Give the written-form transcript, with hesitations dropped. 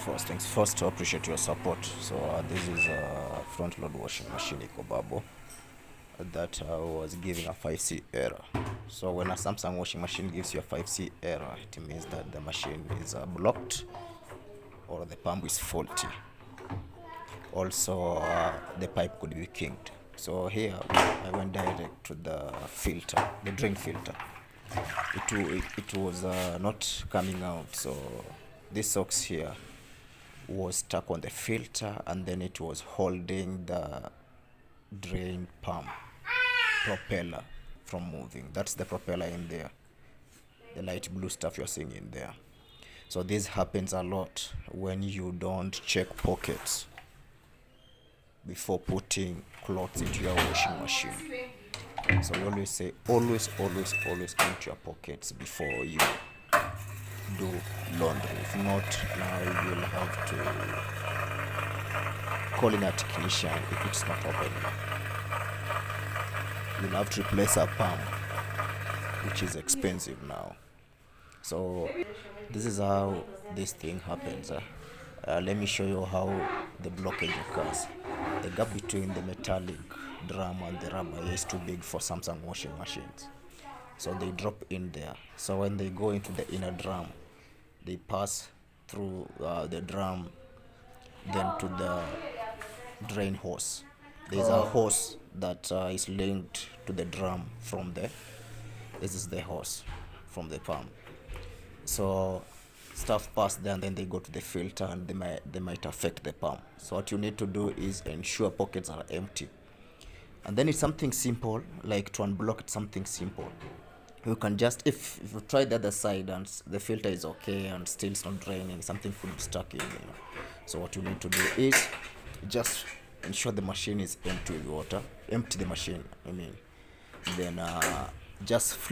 First things first, to appreciate your support. So this is a front load washing machine Ikobabo that was giving a 5C error. So when a Samsung washing machine gives you a 5C error, it means that the machine is blocked or the pump is faulty. Also, the pipe could be kinked. So here I went direct to the filter, the drain filter. It was not coming out. So this socks here was stuck on the filter, and then it was holding the drain pump propeller from moving. That's the propeller in there, the light blue stuff you're seeing in there. So this happens a lot when you don't check pockets before putting clothes into your washing machine. So we always say always empty your pockets before you do laundry. If not, now you will have to call in a technician if it's not open. You'll have to replace a pump, which is expensive now. So this is how this thing happens. Let me show you how the blockage occurs. The gap between the metallic drum and the rubber is too big for Samsung washing machines, so they drop in there. So when they go into the inner drum, they pass through the drum, then to the drain hose. There's a hose that is linked to the drum from there. This is the hose from the pump. So stuff pass there, and then they go to the filter, and they might affect the pump. So what you need to do is ensure pockets are empty. And then it's something simple, like to unblock it, something simple. You can just, if you try the other side and the filter is okay and still it's not draining, something could be stuck in, So what you need to do is just ensure the machine is empty with water. Empty the machine, then just flip